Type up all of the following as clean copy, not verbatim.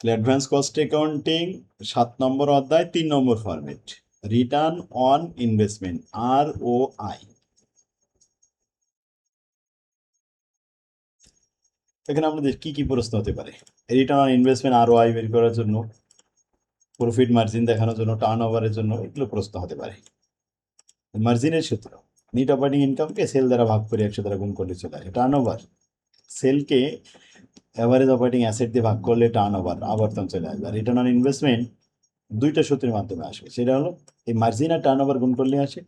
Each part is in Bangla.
অ্যাডভান্স কস্ট অ্যাকাউন্টিং 7 নম্বর অধ্যায় 3 নম্বর format, return on investment, ROI। এখানে আমাদের কি কি প্রশ্ন হতে পারে? রিটার্ন অন ইনভেস্টমেন্ট ROI বের করার জন্য, প্রফিট মার্জিন দেখানোর জন্য, টার্ন ওভারের জন্য, এগুলো প্রশ্ন হতে পারে। মার্জিনের সূত্র, নেট অপারেটিং ইনকামকে সেল দ্বারা ভাগ করে 100 দ্বারা গুণ করলে চলে আসে। টার্ন ওভার, সেলকে অ্যাভারেজ অপারেটিং অ্যাসেট দিয়ে ভাগ করলে টার্ন ওভার আবর্তন চলে আসবে। রিটার্ন অন ইনভেস্টমেন্ট দুইটা সূত্রের মাধ্যমে আসবে, সেটা হলো এই মার্জিন আর টার্ন ওভার গুণ করলে আসে,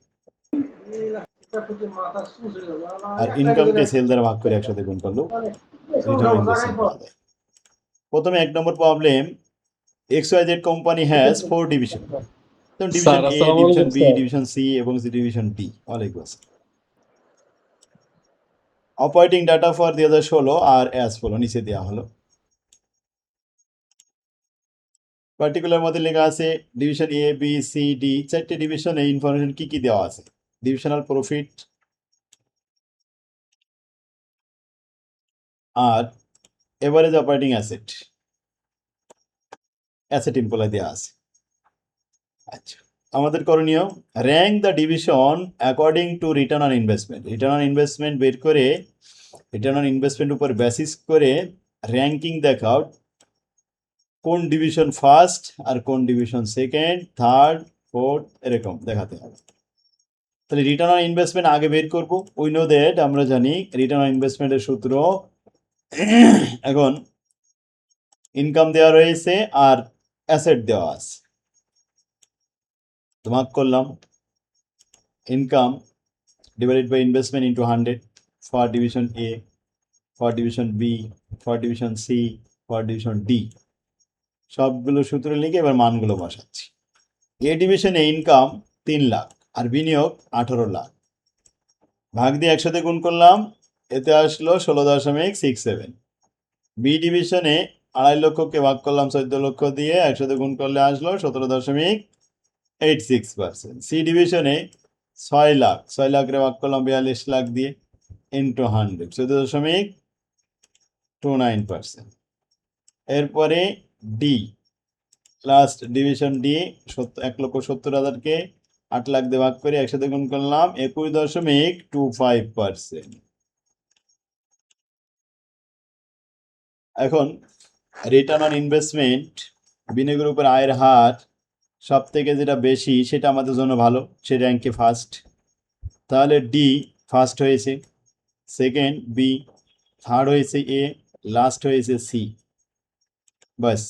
আর ইনকামকে সেল দ্বারা ভাগ করে 100 গুণ করলেও রিটার্ন অন ইনভেস্টমেন্ট পাওয়া যায়। প্রথমে 1 নম্বর problem, XYZ company has 4 division. যেমন ডিভিশন স্যার A, আসসালামু ডিভিশন আলাইকুম B, স্যার। ডিভিশন C এবং ডিভিশন D। ওয়ালাইকুম আসসালাম। Operating data for 2016 are as follow নিচে দেওয়া হলো। পার্টিকুলার মধ্যে লেখা আছে division A, B, C, D, 4টে ডিভিশনে ইনফরমেশন কি কি দেওয়া আছে? ডিভিশনাল প্রফিট আর average operating asset, asset employ দেওয়া আছে। আচ্ছা, আমাদের করণীয়, rank the division according to return on investment. Return on investment বের করে, রিটার্ন অন ইনভেস্টমেন্ট উপর বেসিস করে র্যাঙ্কিং দেখাও, কোন ডিভিশন ফার্স্ট আর কোন ডিভিশন সেকেন্ড, থার্ড, ফোর্থ, এরকম দেখাতে হবে। তাহলে রিটার্ন অন ইনভেস্টমেন্ট আগে বের করবো। উই নো দ্যাট, আমরা জানি রিটার্ন অন ইনভেস্টমেন্টের সূত্র। এখন ইনকাম দেওয়া রয়েছে আর অ্যাসেট দেওয়া আছে, তো ভাগ করলাম income divided by investment into 100 for division A, for division B, for division C, for division D। সবগুলো সূত্র লিখে এবার মানগুলো বসাচ্ছি। এ ডিভিশনে ইনকাম 3 লাখ আর বিনিয়োগ 18 লাখ, ভাগ দিয়ে 100 গুণ করলাম, এতে আসলো 16.67। বি ডিভিশনে 2.5 লক্ষকে ভাগ করলাম 14 লক্ষ দিয়ে, 100 গুণ করলে আসলো 17.86%। সি ডিভিশনে 6 লাখ, 6 লাখ রে ভাগ করলাম 42 লাখ দিয়ে, ইন্টু 100, 14.29%। এরপরে ডি, লাস্ট ডিভিশন ডি, 1,70,000কে 8 লাখ দিয়ে ভাগ করে 100 গুণ করলাম, 21.25%। এখন রিটার্ন অন ইনভেস্টমেন্ট, বিনিয়োগের উপর আয়ের হার সব থেকে যেটা বেশি সেটা আমাদের জন্য ভালো, সে র্যাঙ্কে ফার্স্ট। তাহলে ডি ফার্স্ট হয়েছে, সেকেন্ড বি, থার্ড হয়েছে এ, লাস্ট হয়েছে সি। বাস,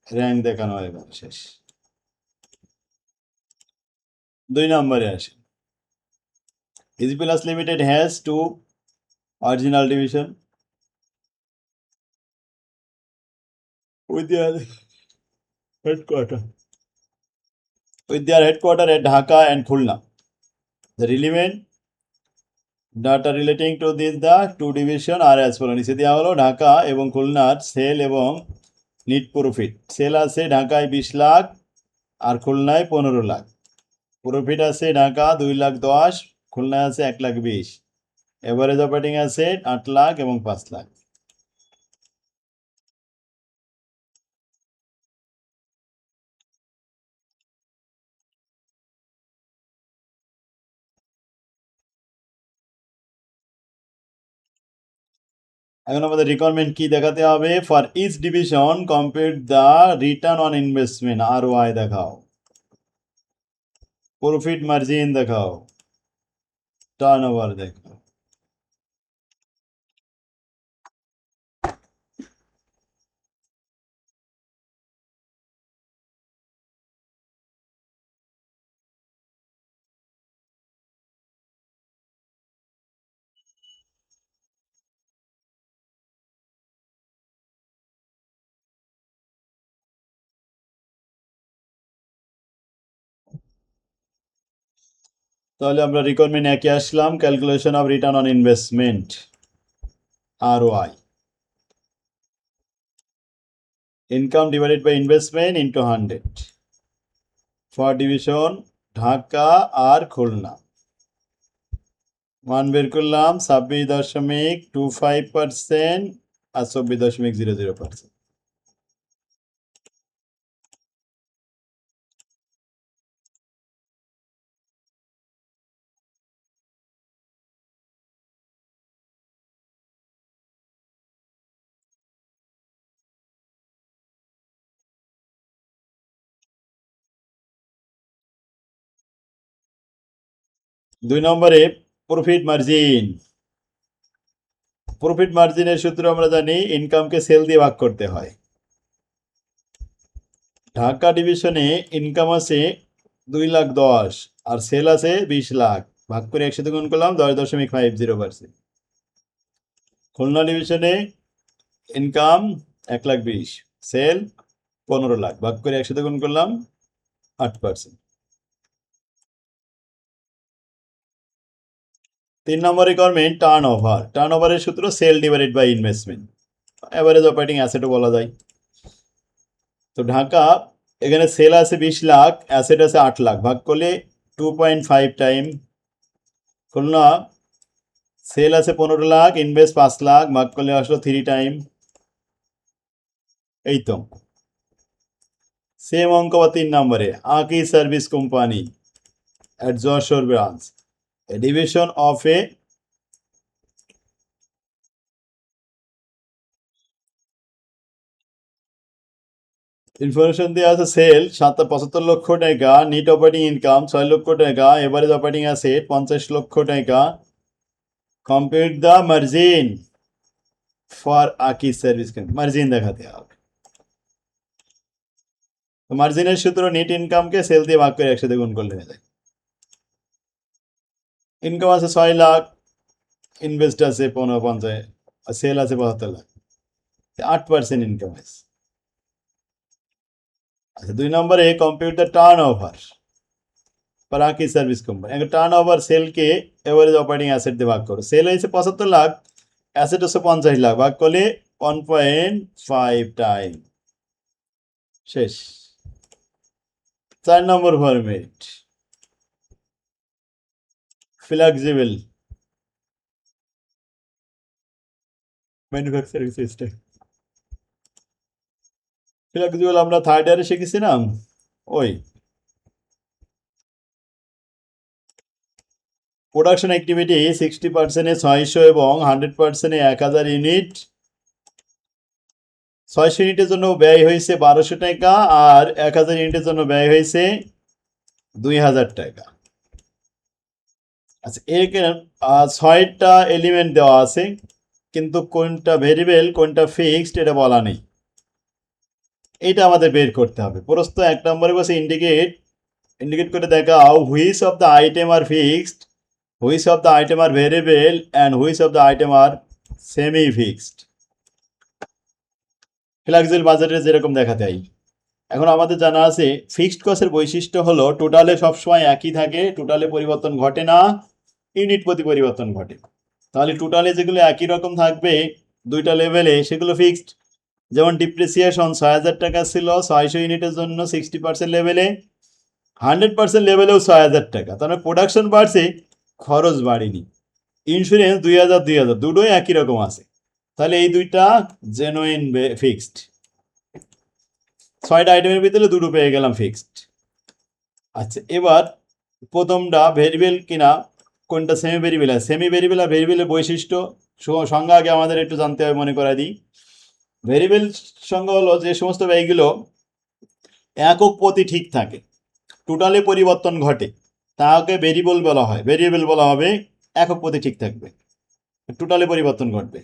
র্যাঙ্ক দেখানো হয়ে গেল, শেষ। 2 নম্বরে আসে, easy plus limited has 2 original division with their headquarter at Dhaka and Khulna. The relevant data relating to this the 2 division are as follows. নিচে দেওয়া হলো ঢাকা এবং খুলনার সেল এবং নিট প্রফিট। সেল আছে ঢাকায় 20 লাখ আর খুলনায় 15 লাখ। প্রফিট আছে ঢাকা 2 লাখ 10, খুলনায় আছে 1 লাখ 20। এভারেজ অপারেটিং আছে 8 লাখ এবং 5 লাখ। এখন আমাদের রিকোয়ারমেন্ট কি দেখাতে হবে? For each division compute the return on investment, ROI দেখাও, প্রফিট মার্জিন দেখাও, টার্নওভার দেখাও। তাহলে আমরা রিকোয়ারমেন্ট একে আসলাম, calculation of return on investment, ROI, income divided by investment into 100 for division Dhaka আর খুলনা। মান বের করলাম 26.25% আর 24.00%। 2 নম্বরে প্রফিট মার্জিন। প্রফিট মার্জিনের সূত্র আমরা জানি ইনকামকে সেল দিয়ে ভাগ করতে হয়। ঢাকা ডিভিশনে ইনকাম আছে 2,10,000 আর সেল আছে 20 লাখ, ভাগ করে 100 গুণ করলাম 10.50%। খুলনা ডিভিশনে ইনকাম 1,20,000, সেল 15 লাখ, ভাগ করে 100 গুণ করলাম 8%। 3 নম্বর রিকোয়ারমেন্ট টার্ন ওভার। টার্ন ওভারের সূত্র sale divided by investment, average operating অ্যাসেটও বলা যায়। তো ঢাকা এখানে সেল আছে 20 লাখ, অ্যাসেট আছে 8 লাখ, ভাগ করলে 2.5 টাইম। খুলনা সেল আছে 15 লাখ, ইনভেস্ট 5 লাখ, ভাগ করলে আসলো 3 টাইম। এই তো সেম অঙ্ক বা 3 নম্বরে আকি service company at Jessore branch, a division of a information দেওয়া আছে সেল 75 লক্ষ টাকা, নিট অপারেটিং ইনকাম 6 লক্ষ টাকা, এভারেজ অপারেটিং অ্যাসেট 50 লক্ষ টাকা। কম্পিউট দ্য মার্জিন ফর আকি সার্ভিস কোম্পানি, মার্জিন দেখাতে হবে। তো মার্জিনের সূত্র নেট ইনকামকে সেল দিয়ে ভাগ করে 100 গুণ করলে হয়ে যায়। ইনকাম আছে 6 লাখ, ইনভেস্ট আছে 50, আর সেল আছে 72 লাখ, 8% ইনকাম আছে। আচ্ছা 2 নম্বরে compute the turnover for আকি সার্ভিস কোম্পানি। এখন টার্ন ওভার সেলকে এভারেজ অপারেটিং অ্যাসেট দিয়ে ভাগ করো। সেল হয়েছে 75 লাখ, অ্যাসেট হচ্ছে 50 লাখ, ভাগ করলে 1.5 টাইম। শেষ। 4 নম্বর format flexible manufacturing system. Flexible আমরা থার্ড ইয়ারে শিখেছিলাম। ওই প্রোডাকশন অ্যাক্টিভিটি 60%-এ 600 এবং 100%-এ 1000 ইউনিট। 600 ইউনিটের জন্য ব্যয় হয়েছে 1200 টাকা, আর 1000 ইউনিটের জন্য ব্যয় হয়েছে 2000 টাকা। আচ্ছা এখানে 6টা এলিমেন্ট দেওয়া আছে, কিন্তু কোনটা ভেরিয়েবল কোনটা ফিক্সড এটা বলা নেই। এটা আমাদের বের করতে হবে। প্রশ্ন 1 নম্বরে বসে ইন্ডিকেট করে দেখাও which of the item are fixed, which of the item are variable and which of the item are semi fixed. Flexible বাজেটে যেরকম দেখাতে হয়। এখন আমাদের জানা আছে ফিক্সড কস্টের বৈশিষ্ট্য হলো টোটালে সবসময় একই থাকে, টোটালে পরিবর্তন ঘটে না, ইউনিট প্রতি পরিবর্তন ঘটে। তাহলে টোটালে যেগুলো একই রকম থাকবে দুইটা লেভেলে সেগুলো ফিক্সড। যেমন ডিপ্রিসিয়েশন 6000 টাকা ছিল 600 ইউনিটের জন্য 60% লেভেলে, 100% লেভেলেও 6000 টাকা, তার মানে প্রোডাকশন বাড়ছে, খরচ বাড়েনি। ইন্স্যুরেন্স 2000 দুটোই একই রকম আছে, তাহলে এই দুইটা জেনুইন ফিক্সড। 6টা আইটেমের ভিতরে দুটো পেয়ে গেলাম ফিক্সড। আচ্ছা এবার প্রথমটা ভেরিয়েবল কিনা কোনটা সেমি ভেরিয়েবল। সেমি ভেরিয়েবল আর ভেরিয়েবলের বৈশিষ্ট্য সংজ্ঞা আগে আমাদের একটু জানতে হবে, মনে করা দিই। ভেরিয়েবল সংজ্ঞা হলো যে সমস্ত ব্যয়গুলো একক প্রতি ঠিক থাকে, টোটালে পরিবর্তন ঘটে, তাকে ভেরিয়েবল বলা হয়। ভেরিয়েবল বলা হবে একক প্রতি ঠিক থাকবে, টোটালে পরিবর্তন ঘটবে।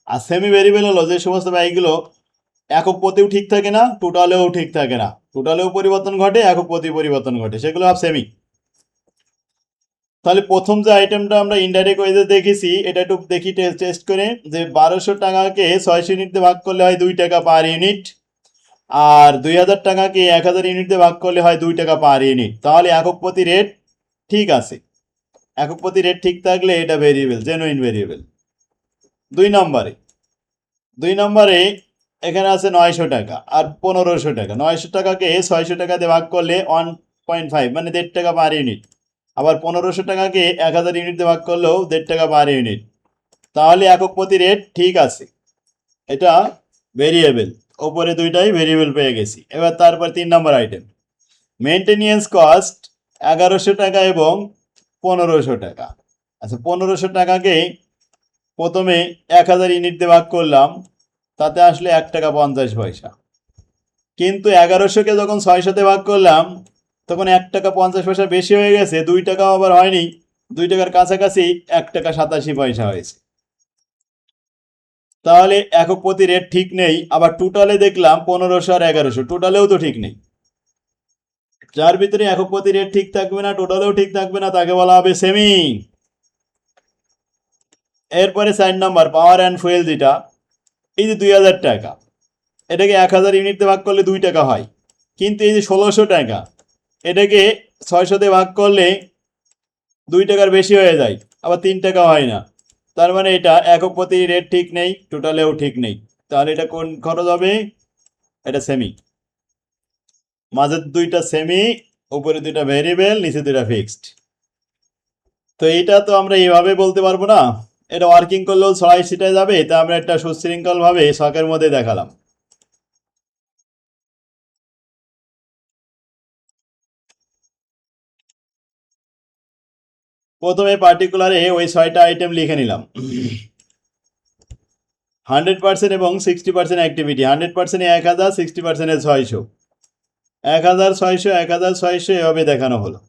আর সেমি ভেরিয়েবল হলো যে সমস্ত ব্যয়গুলো একক প্রতিও ঠিক থাকে না, টোটালেও ঠিক থাকে না, টোটালেও পরিবর্তন ঘটে, একক প্রতি পরিবর্তন ঘটে, সেগুলো সব সেমি। তাহলে প্রথম যে আইটেমটা আমরা ইনডাইরেক্ট ওয়েজে দেখেছি এটা একটু দেখি টেস্ট করে, যে 1200 টাকাকে 600 ইউনিটে ভাগ করলে হয় 2 টাকা পার ইউনিট, আর 2000 টাকাকে 1000 ইউনিটে ভাগ করলে হয় 2 টাকা পার ইউনিট। তাহলে একক প্রতি রেট ঠিক আছে, একক প্রতি রেট ঠিক থাকলে এটা ভেরিয়েবল, জেনুইন ভেরিয়েবল। 2 নম্বরে এখানে আছে 900 টাকা আর 1500 টাকা। 900 টাকাকে 600 টাকা দিয়ে ভাগ করলে 1.5 মানে 1.5 টাকা পার ইউনিট, আবার 1500 টাকাকে 1000 ইউনিট দিয়ে ভাগ করলেও 1.5 টাকা পার ইউনিট। তাহলে একক প্রতি রেট ঠিক আছে, এটা ভেরিয়েবল। ওপরে দুইটাই ভেরিয়েবল পেয়ে গেছি। এবার তারপর 3 নম্বর আইটেম মেনটেনেন্স কস্ট 1100 টাকা এবং 1500 টাকা। আচ্ছা 1500 টাকাকে প্রথমে 1000 ইউনিট দিয়ে ভাগ করলাম, তাতে আসলে 1 টাকা 50 পয়সা। কিন্তু 1100কে যখন 600 তে ভাগ করলাম তখন 1 টাকা 50 পয়সা বেশি হয়ে গেছে, 2 টাকাও আবার হয়নি, 2 টাকার কাছাকাছি 1 টাকা 87 পয়সা হয়েছে। তাহলে একক প্রতি রেট ঠিক নেই, আবার টোটালে দেখলাম 1500 আর 1100, টোটালেও তো ঠিক নেই। যার ভিতরে একক প্রতি রেট ঠিক থাকবে না, টোটালেও ঠিক থাকবে না, তাকে বলা হবে সেমি। এরপরে 4 নম্বর পাওয়ার অ্যান্ড ফুয়েল, যেটা এই যে 2000 টাকা, এটাকে 1000 ইউনিটে ভাগ করলে 2 টাকা হয়, কিন্তু এই যে 1600 টাকা, এটাকে 600 ভাগ করলে 2 টাকার বেশি হয়ে যায়, আবার 3 টাকা হয় না। তার মানে এটা একক প্রতি রেট ঠিক নেই, টোটালেও ঠিক নেই। তাহলে এটা কোন খরচ হবে? এটা সেমি। মাঝের দুইটা সেমি, উপরে দুইটা ভেরিয়েবল, নিচে দুইটা ফিক্সড। তো এটা তো আমরা এইভাবে বলতে পারবো না, এটা ওয়ার্কিং করলেও ছড়াই ছিটায় যাবে, তা আমরা একটা সুশৃঙ্খল ভাবে শখের মধ্যে দেখালাম। প্রথমে পার্টিকুলারে ওই 6টা আইটেম লিখে নিলাম। 100% এবং 60% অ্যাক্টিভিটি, 100% 1000, 60% 600, 1600 1600 এভাবে দেখানো হলো।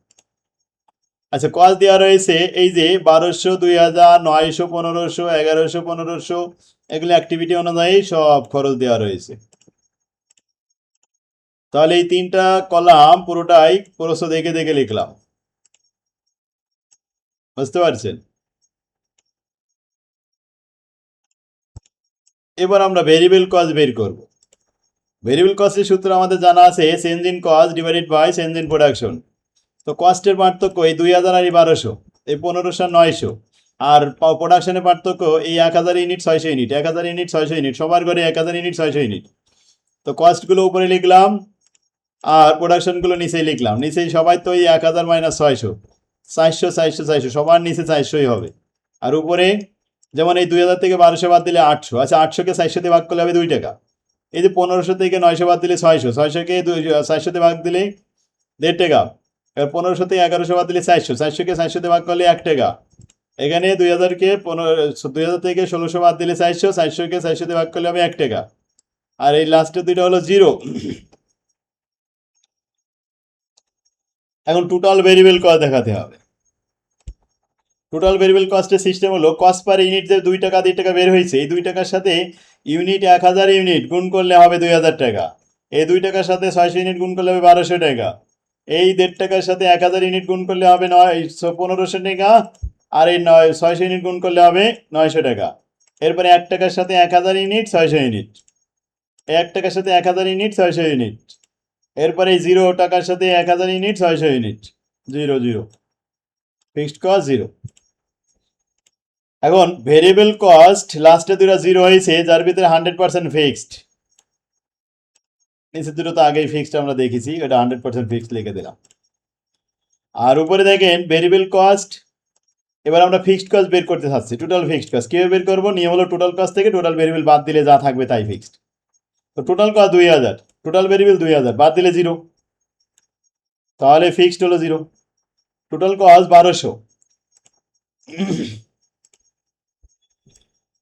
আচ্ছা, কস্ট দেওয়া রয়েছে এই যে 1200, 2000, 900, 1500, 1100, 1500, এগুলো অ্যাক্টিভিটি অনুযায়ী সব খরচ দেওয়া রয়েছে। তাহলে এই 3টা কলাম পুরোটাই প্রশ্ন দেখে দেখে লিখলাম, বুঝতে পারছেন? এবার আমরা ভেরিয়েবল কস্ট বের করব। ভেরিয়েবল কস্টের সূত্র আমাদের জানা আছে, change in cost divided by change in production. তো কস্টের পার্থক্য এই 2000 আর এই 1200, এই 1500 আর 900, আর প্রোডাকশনের পার্থক্য এই 1000 ইউনিট 600 ইউনিট, 1000 ইউনিট 600 ইউনিট, সবার ঘরে 1000 ইউনিট 600 ইউনিট। তো কস্টগুলো উপরে লিখলাম আর প্রোডাকশনগুলো নিচেই লিখলাম। নিচেই সবাই তো এই 1000 মাইনাস 600, 400 400 400, সবার নিচে 400ই হবে। আর উপরে যেমন এই 2000 থেকে 1200 বাদ দিলে 800, আচ্ছা 800কে 400 দিয়ে ভাগ করলে হবে 2 টাকা। এই যে 1500 থেকে 900 বাদ দিলে 600, 600কে 400 দিয়ে ভাগ দিলে 1.5 টাকা। এবার 1500 থেকে 1100 বাদ দিলে 400, 400কে 400 দিয়ে ভাগ করলে 1 টাকা। এখানে 2000কে 2000 থেকে 1600 বাদ দিলে 400, 400কে 400 দিয়ে ভাগ করলে হবে 1 টাকা। আর এই লাস্টের দুইটা হলো জিরো। এখন টোটাল ভেরিয়েবল কস্ট দেখাতে হবে। টোটাল ভেরিয়েবল কস্টের সিস্টেম হলো, কস্ট পার ইউনিট যে 2 টাকা 2 টাকা বের হয়েছে, এই 2 টাকার সাথে ইউনিট 1000 ইউনিট গুণ করলে হবে 2000 টাকা। এই 2 টাকার সাথে 600 ইউনিট গুণ করলে হবে 1200 টাকা। এই 1.5 টাকার সাথে 1000 ইউনিট গুণ করলে হবে 1500 টাকা। আর এই 600 ইউনিট গুণ করলে হবে 900 টাকা। এরপরে 1 টাকার সাথে 1000 ইউনিট 600 ইউনিট, 1 টাকার সাথে 1000 ইউনিট 600 ইউনিট। এরপরে 0 টাকার সাথে 1000 ইউনিট 600 ইউনিট, 0 0, ফিক্সড কস্ট 0। এখন ভেরিয়েবল কস্ট লাস্টে দুটো 0 হয়েছে, যার ভিতরে 100% ফিক্সড। নিচে দুটো তো আগেই ফিক্সড আমরা দেখেছি, ওটা 100% ফিক্সড লিখে দিলাম। আর উপরে দেখেন ভেরিয়েবল কস্ট। এবার আমরা ফিক্সড কস্ট বের করতে চাচ্ছি, টোটাল ফিক্সড কস্ট কিভাবে বের করবো? নিয়ম হলো টোটাল কস্ট থেকে টোটাল ভেরিয়েবল বাদ দিলে যা থাকবে তাই ফিক্সড। তো টোটাল কস্ট 2000, টোটাল ভেরিয়েবল 2000, বাদ দিলে 0, তাহলে ফিক্সড হলো 0। টোটাল কস্ট 1200,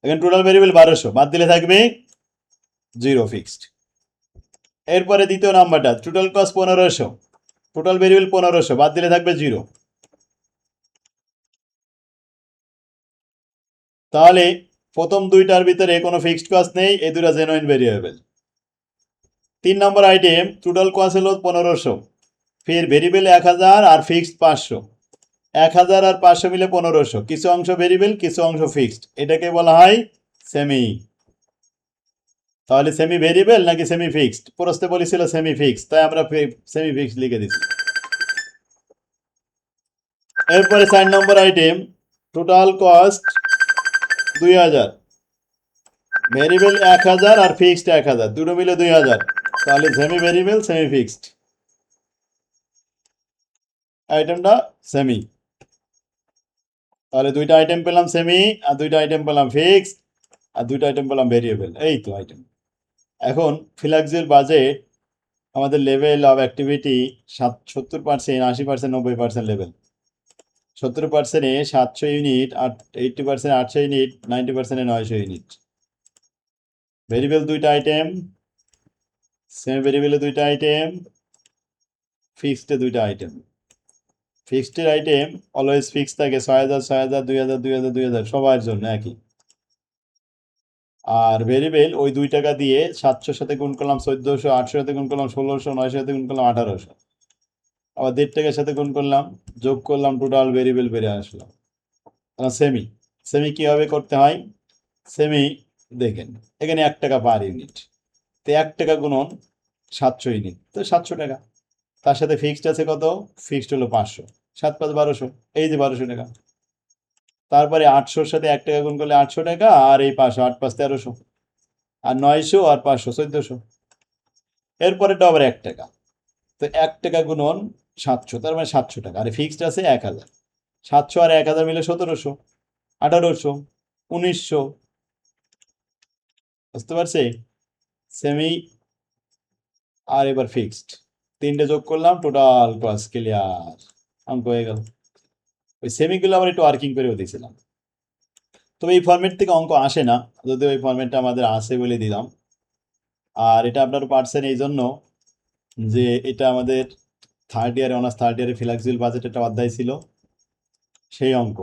এখন টোটাল ভেরিয়েবল 1200, বাদ দিলে থাকবে 0, ফিক্সড। এরপরে দ্বিতীয় নাম্বারটা, টোটাল কস্ট 1500, টোটাল ভেরিয়েবল 1500, বাদ দিলে থাকবে 0। তাহলে প্রথম দুইটার ভিতরে কোনো ফিক্সড কস্ট নেই, এই দুটা জেনুইন ভেরিয়েবল। 3 নম্বর আইটেম, টোটাল কস্ট হলো 1500, ফির ভেরিয়েবল 1000 আর ফিক্সড 500, 1000 আর 500 মিলে 1500, কিছু অংশ ভেরিয়েবল কিছু অংশ ফিক্সড, এটাকে বলা হয় সেমি। তাহলে সেমি ভেরিয়েবল নাকি সেমি ফিক্সড? প্রশ্নে বলেছিল সেমি ফিক্সড, তাই আমরা সেমি ফিক্সড লিখে দিচ্ছি। এরপরে 4 নম্বর আইটেম, টোটাল কস্ট 2000, ভেরিয়েবল 1000 আর ফিক্সড 1000, দুটো মিলে 2000, তাহলে সেমি ভেরিয়েবল সেমি ফিক্সড, আইটেমটা সেমি। তাহলে দুইটা আইটেম পেলাম সেমি, আর দুইটা আইটেম পেলাম ফিক্সড, আর দুইটা আইটেম পেলাম ভেরিয়েবল, এই তো আইটেম। এখন ফ্লেক্সিবল বাজেট, আমাদের লেভেল অফ অ্যাক্টিভিটি 70%, 80%, 90% লেভেল। 70%-এ 700 ইউনিট, 80%-এ 800 ইউনিট, 90%-এ 900 ইউনিট। ভেরিয়েবল দুইটা আইটেম, সেমি ভেরিয়েবলে দুইটা আইটেম, ফিক্সডে দুইটা item. Fixed item always fix থাকে ৬,০০০, ৬,০০০, ২,০০০, ২,০০০, ২,০০০ সবার জন্য একই। আর ভেরিয়েবল ওই 2 টাকা দিয়ে 700 সাথে গুণ করলাম 1400, 800 সাথে গুণ করলাম 1600, 900 সাথে গুণ করলাম 1800, আবার 1.5 টাকার সাথে গুণ করলাম, যোগ করলাম, টোটাল ভেরিয়েবল বেড়ে আসলো। সেমি সেমি কিভাবে করতে হয়? সেমি দেখেন এখানে 1 টাকা পার ইউনিট, তো 1 টাকা গুণন 700 ইউনিট, তো 700 টাকা। তার সাথে ফিক্সড আছে কত? ফিক্সড হলো 500, 7 5 1200, এই যে 1200 টাকা। তারপরে 800-র সাথে 1 টাকা গুণ করলে 800 টাকা, আর এই 500, 8 5 1300, আর 900 আর 500 1400। এরপরেটা আবার 1 টাকা, তো 1 টাকা গুণন 700, তার মানে 700 টাকা। আর ফিক্সড আছে 1000, 700 আর 1000 মিলে 1700, 1800, 1900। বুঝতে পারছি? সেমি আর এবার ফিক্সড, তিনটে যোগ করলাম, টোটাল ক্লাস ক্লিয়ার, অঙ্ক হয়ে গেল। ওই সেমিগুলো আবার একটু ওয়ার্কিং করেও দিয়েছিলাম, তবে এই ফরম্যাট থেকে অঙ্ক আসে না, যদিও ওই ফরম্যাটটা আমাদের আসে বলে দিলাম। আর এটা আপনারা পারছেন এই জন্য যে এটা আমাদের থার্ড ইয়ারে, অনার্স থার্ড ইয়ারে ফ্লেক্সিবল বাজেট একটা অধ্যায় ছিল, সেই অঙ্ক,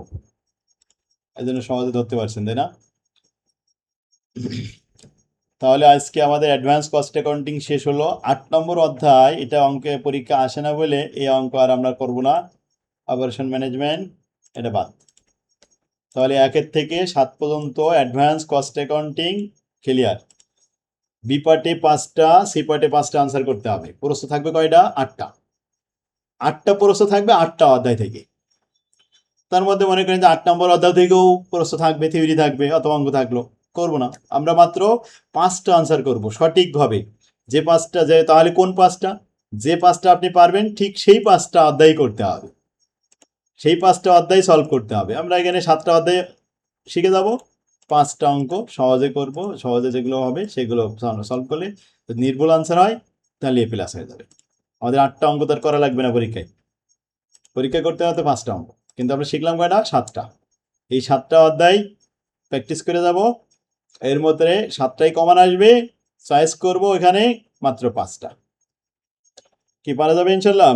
এই জন্য সহজে ধরতে পারছেন, তাই না? তাহলে আজকে আমাদের অ্যাডভান্স কস্ট অ্যাকাউন্টিং শেষ হলো। 8 নম্বর অধ্যায়, এটা অঙ্কে পরীক্ষা আসে না বলে এই অঙ্ক আর আমরা করব না, অপারেশন ম্যানেজমেন্ট এটা বাদ। তাহলে 1 থেকে 7 পর্যন্ত advance cost accounting clear. B পার্টে 5টা, সি পার্টে 5টা আনসার করতে হবে। প্রশ্ন থাকবে কয়টা? 8টা। 8টা প্রশ্ন থাকবে 8টা অধ্যায় থেকে। তার মধ্যে মনে করেন যে 8 নম্বর অধ্যায় থেকেও প্রশ্ন থাকবে, থিওরি থাকবে, অথবা অঙ্ক থাকলো, করবো না। আমরা মাত্র 5টা আনসার করব সঠিকভাবে। যে 5টা, যে তাহলে কোন 5টা? যে 5টা আপনি পারবেন ঠিক সেই 5টা অধ্যায় করতে হবে, সেই 5টা অধ্যায় সলভ করতে হবে। আমরা এখানে 7টা অধ্যায় শিখে যাব, 5টা অঙ্ক সহজে করব, সহজে যেগুলো হবে সেগুলো সলভ করলে যদি নির্ভুল আনসার হয় তাহলে এ প্লাস হয়ে যাবে। আমাদের 8টা অঙ্ক তার করা লাগবে না পরীক্ষায়, পরীক্ষা করতে হতে 5টা অঙ্ক, কিন্তু আমরা শিখলাম কয়টা? 7টা। এই 7টা অধ্যায় প্র্যাকটিস করে যাব, এর মধ্যে 7টাই কমন আসবে, চয়েস করব এখানে মাত্র 5টা। কি পারা যাবে ইনশাল্লাহ?